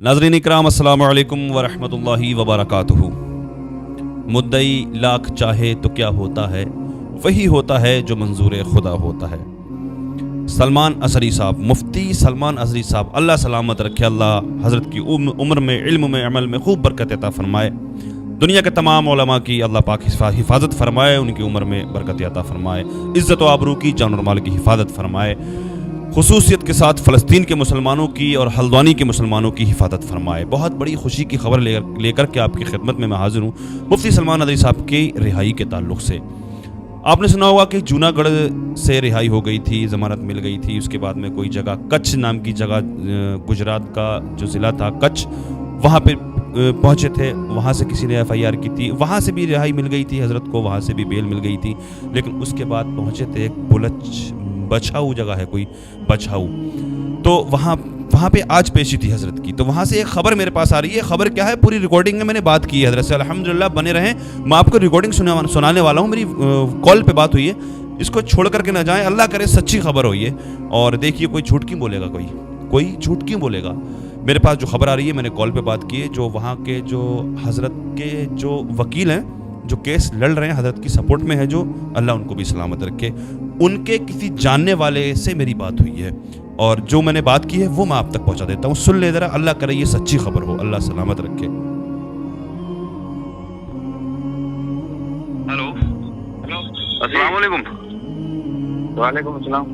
नाज़रीन इकराम अस्सलामु अलैकुम वरहमतुल्लाहि वबरकातुहू। मुद्दई लाख चाहे तो क्या होता है, वही होता है जो मंजूर खुदा होता है। सलमान अज़हरी साहब, मुफ्ती सलमान अज़हरी साहब, अल्लाह सलामत रखे, अल्लाह हज़रत की उम्र में, इल्म में, अमल में खूब बरकत अता फरमाए। दुनिया के तमाम उलमा की अल्लाह पाक हिफाजत फरमाए, उनकी उम्र में बरकत अता फरमाए, इज़्ज़त व आबरू की, जान और माल की हिफाजत फरमाए, खुसूसियत के साथ फ़लस्तीन के मुसलमानों की और हल्द्वानी के मुसलमानों की हिफाजत फरमाए। बहुत बड़ी खुशी की खबर लेकर के आपकी खिदमत में मैं हाजिर हूँ मुफ्ती सलमान अज़हरी साहब की रिहाई के ताल्लुक़ से। आपने सुना होगा कि जूनागढ़ से रिहाई हो गई थी, ज़मानत मिल गई थी। उसके बाद में कोई जगह, कच्छ नाम की जगह, गुजरात का जो ज़िला था कच्छ, वहाँ पे पहुँचे थे। वहाँ से किसी ने FIR की थी, वहाँ से भी रिहाई मिल गई थी हज़रत को, वहाँ से भी बेल मिल गई थी। लेकिन उसके बाद पहुँचे थे एक बछाऊ जगह है, कोई बछाऊ, तो वहाँ पे आज पेशी थी हज़रत की। तो वहाँ से एक ख़बर मेरे पास आ रही है। ख़बर क्या है, पूरी रिकॉर्डिंग में मैंने बात की है हज़रत से। अल्हम्दुलिल्लाह, बने रहें, मैं आपको रिकॉर्डिंग सुनाने वाला हूँ। मेरी कॉल पे बात हुई है, इसको छोड़ करके ना जाएं, अल्लाह करे सच्ची खबर हो ये। और देखिए, कोई झूठ क्यों बोलेगा, कोई झूठ क्यों बोलेगा। मेरे पास जो खबर आ रही है, मैंने कॉल पे बात की है, जो वहाँ के जो हज़रत के जो वकील हैं, जो केस लड़ रहे हैं, हज़रत की सपोर्ट में है, जो अल्लाह उनको भी सलामत रखे, उनके किसी जानने वाले से मेरी बात हुई है। और जो मैंने बात की है वो मैं आप तक पहुंचा देता हूँ, सुन ले ज़रा, अल्लाह करे ये सच्ची खबर हो, अल्लाह सलामत रखे। हेलो अस्सलाम वालेकुम। वालेकुम अस्सलाम।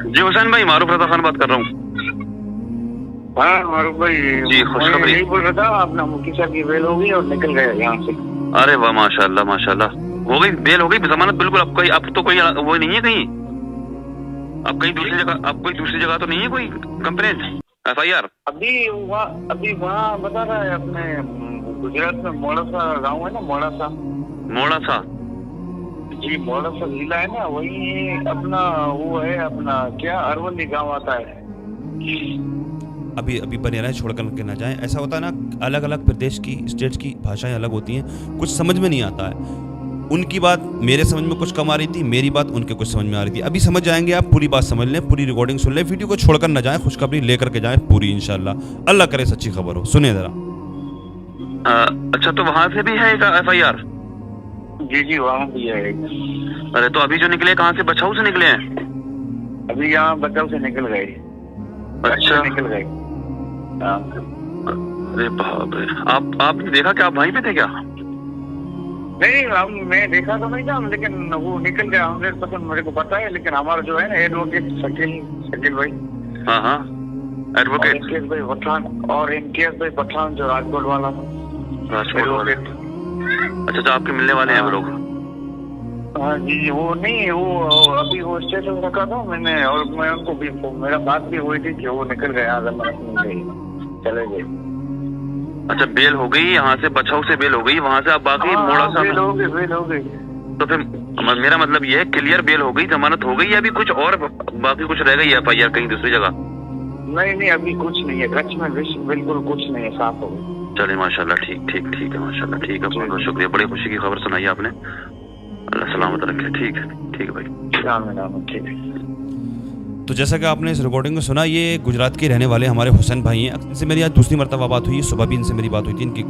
जी हुसैन भाई, मारूफ रज़ा खान बात कर रहा हूँ। हाँ मारूफ भाई जी, खुशखबरी। यही बोल रहा था, अपना मुफ्ती साहब की बेल हो गई और निकल गए यहाँ से। अरे वाह, माशाल्लाह माशाल्लाह, हो गई बेल, हो गई जमानत बिल्कुल। अब तो कोई वो नहीं है कहीं, अब कहीं दूसरी जगह, अब कोई दूसरी जगह तो नहीं है कोई कंप्लेंट FIR? अभी वहाँ बता रहा है, अपने गुजरात में मोड़ासा गाँव है ना, मोड़ा सा जी, मोड़ासा जिला है ना, वही अपना वो है, अपना क्या अरवली गाँव आता है। अभी बने रहें, छोड़ कर के ना जाएं। ऐसा होता है ना, अलग अलग प्रदेश की, स्टेट्स की भाषाएं अलग होती हैं, कुछ समझ में नहीं आता है। उनकी बात मेरे समझ में कुछ कम आ रही थी, मेरी बात उनके कुछ समझ में आ रही थी। अभी समझ जाएंगे आप, पूरी बात समझ लें, पूरी रिकॉर्डिंग सुन लें, वीडियो को छोड़कर ना जाएं, खुशखबरी लेकर के जाएं पूरी, इंशाल्लाह अल्लाह करे सच्ची खबर हो। सुनिए जरा। अच्छा, तो वहाँ से भी है एक FIR? जी वहाँ भी है। अरे तो अभी जो निकले कहाँ से, बछाऊ से निकले हैं? अभी यहाँ बचाव से निकल गए। अच्छा, निकल गए। हाँ। अरे बाप रे, आपने देखा क्या, आप वहीं पे थे क्या? नहीं, मैं देखा तो नहीं था, लेकिन वो निकल गया 100%, मेरे को पता है। लेकिन हमारा जो है ना एडवोकेट शकील भाई, हाँ एडवोकेट इमतियाज भाई पठान, और इमतियाज भाई पठान जो राजकोट वाला एडवोकेट। अच्छा, आपके मिलने वाले हैं वो लोग? हाँ जी, वो नहीं, वो अभी वो स्टेटस रखा था मैंने, और मैं उनको भी, मेरा बात भी हुई थी कि वो निकल गया, चले गए। अच्छा, बेल हो गई यहाँ से, बछाऊ से बेल हो गई, वहाँ से आप बाकी मोड़ा सा बेल हो गई। तो फिर मेरा मतलब ये है, क्लियर बेल हो गई, जमानत हो गई, या अभी कुछ और बाकी कुछ रह गई है FIR कहीं दूसरी जगह? नहीं, अभी कुछ नहीं है, कच्छ में बिल्कुल कुछ नहीं है, साफ हो गई। चलिए माशाल्लाह, ठीक है माशाल्लाह, ठीक है, बहुत बहुत शुक्रिया, बड़ी खुशी की खबर सुनाई आपने, अल्लाह सलामत रखे। ठीक है भाई, ठीक है। तो जैसा कि आपने इस रिकॉर्डिंग में सुना, ये गुजरात के रहने वाले हमारे हुसैन भाई हैं। इनसे मेरी आज दूसरी मरतबा बात हुई है, सुबह भी इनसे मेरी बात हुई थी इनकी,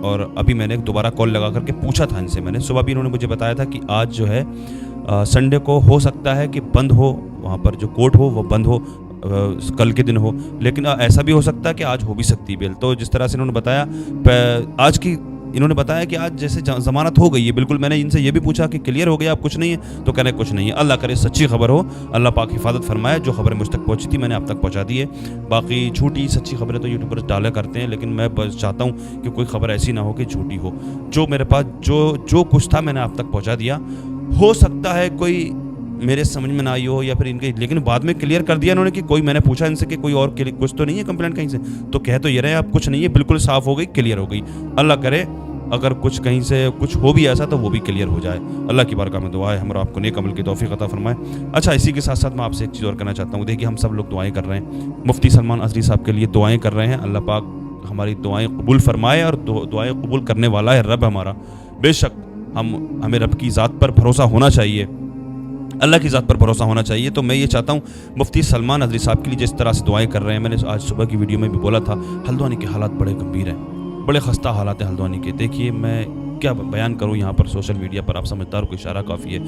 और अभी मैंने दोबारा कॉल लगा करके पूछा था इनसे। मैंने सुबह भी, इन्होंने मुझे बताया था कि आज जो है संडे को हो सकता है कि बंद हो, वहाँ पर जो कोर्ट हो वो बंद हो, कल के दिन हो, लेकिन ऐसा भी हो सकता है कि आज हो भी सकती है बेल। तो जिस तरह से इन्होंने बताया, आज की इन्होंने बताया कि आज जैसे जमानत हो गई है बिल्कुल। मैंने इनसे ये भी पूछा कि क्लियर हो गया, आप कुछ नहीं है, तो कहने कुछ नहीं है। अल्लाह करे सच्ची खबर हो, अल्लाह पाक हिफाजत फरमाए। जो खबरें मुझ तक पहुंची थी मैंने आप तक पहुंचा दी है। बाकी झूठी सच्ची खबरें तो यूट्यूबर्स डाला करते हैं, लेकिन मैं बस चाहता हूँ कि कोई खबर ऐसी ना हो कि झूठी हो। जो मेरे पास जो कुछ था मैंने आप तक पहुँचा दिया। हो सकता है कोई मेरे समझ में ना आई हो, या फिर इनके, लेकिन बाद में क्लियर कर दिया इन्होंने कि कोई, मैंने पूछा इनसे कि कोई और कुछ तो नहीं है कंप्लेंट कहीं से, तो कह तो ये रहे आप कुछ नहीं है, बिल्कुल साफ़ हो गई, क्लियर हो गई। अल्लाह करे अगर कुछ कहीं से कुछ हो भी ऐसा तो वो भी क्लियर हो जाए। अल्लाह की बारगाह में दुआ है हमारा आपको नेक अमल की तौफीक अता फरमाए। अच्छा, इसी के साथ साथ मैं आपसे एक चीज़ और कहना चाहता हूँ। देखिए, हम सब लोग दुआएं कर रहे हैं, मुफ्ती सलमान अज़हरी साहब के लिए दुआएं कर रहे हैं। अल्लाह पाक हमारी दुआएं कबूल फरमाए, और दुआएं कबूल करने वाला है रब हमारा। बेशक हमें रब की ज़ात पर भरोसा होना चाहिए, اللہ کی ذات پر بھروسہ ہونا چاہیے. تو میں یہ چاہتا ہوں مفتی سلمان نظری صاحب کے لیے جس طرح سے دعائیں کر رہے ہیں, میں نے آج صبح کی ویڈیو میں بھی بولا تھا, ہلدوانی کے حالات بڑے گمبھیر ہیں, بڑے خستہ حالات ہیں ہلدوانی کے. دیکھیے میں کیا بیان کروں یہاں پر سوشل میڈیا پر, آپ سمجھدار کو اشارہ کافی ہے.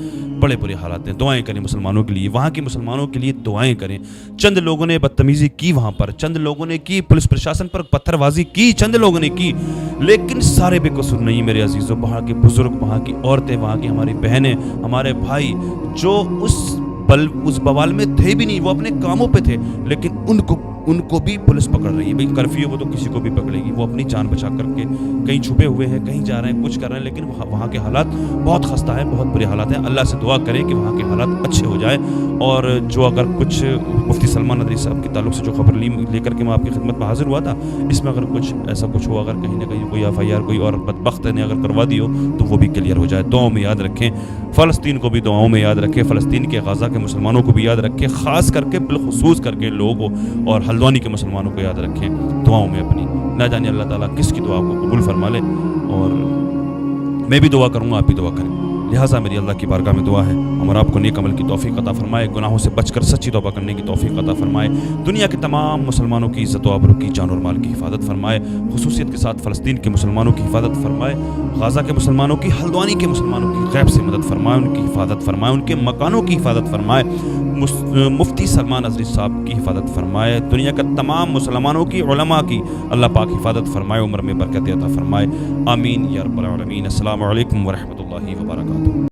بڑے برے حالات ہیں. دعائیں کریں مسلمانوں کے لیے, وہاں کے مسلمانوں کے لیے دعائیں کریں. چند لوگوں نے بدتمیزی کی وہاں پر, چند لوگوں نے کی, پولیس پرشاسن پر پتھر بازی کی, چند لوگوں نے کی, لیکن سارے بے قصور نہیں میرے عزیزوں. وہاں کے بزرگ, وہاں کی عورتیں, وہاں کی ہماری بہنیں, ہمارے بھائی جو اس بوال میں تھے بھی نہیں, وہ اپنے کاموں پہ تھے, لیکن ان کو بھی پولیس پکڑ رہی ہے. بھئی کرفیو وہ تو کسی کو بھی پکڑے گی, وہ اپنی جان بچا کر کے کہیں چھپے ہوئے ہیں, کہیں جا رہے ہیں, کچھ کر رہے ہیں, لیکن وہاں کے حالات بہت خستہ ہیں, بہت برے حالات ہیں. اللہ سے دعا کریں کہ وہاں کے حالات اچھے ہو جائیں. اور جو اگر کچھ مفتی سلمان نظری صاحب کے تعلق سے جو خبر لے کر کے میں آپ کی خدمت میں حاضر ہوا تھا, اس میں اگر کچھ ایسا کچھ ہو, اگر کہیں نہ کہیں کوئی FIR کوئی اور بدبخت نے اگر کروا دی ہو, تو وہ بھی کلیئر ہو جائے. دعاؤں میں یاد رکھیں, فلسطین کو بھی دعاؤں میں یاد رکھیں, فلسطین کے غزہ کے مسلمانوں کو بھی یاد رکھیں, خاص کر کے بالخصوص کر کے لوگوں اور ہلدوانی کے مسلمانوں کو یاد رکھیں دعاؤں میں اپنی. نہ جانے اللہ تعالیٰ کس کی دعا کو قبول فرما لے. اور میں بھی دعا کروں گا, آپ بھی دعا کریں. لہٰذا میری اللہ کی بارگاہ میں دعا ہے, ہمارا آپ کو نیک عمل کی توفیق عطا فرمائے, گناہوں سے بچ کر سچی توبہ کرنے کی توفیق عطا فرمائے, دنیا کے تمام مسلمانوں کی عزت و آبرو کی, جان اور مال کی حفاظت فرمائے, خصوصیت کے ساتھ فلسطین کے مسلمانوں کی حفاظت فرمائے, غزہ کے مسلمانوں کی, ہلدوانی کے مسلمانوں کی غیب سے مدد فرمائے, ان کی حفاظت فرمائے, ان کے مکانوں کی حفاظت فرمائے, مفتی سلمان نظری صاحب کی حفاظت فرمائے, دنیا کا تمام مسلمانوں کی, علماء کی اللہ پاک حفاظت فرمائے, عمر میں برکت عطا فرمائے. آمین یا رب العالمین. السلام علیکم ورحمۃ اللہ وبرکاتہ.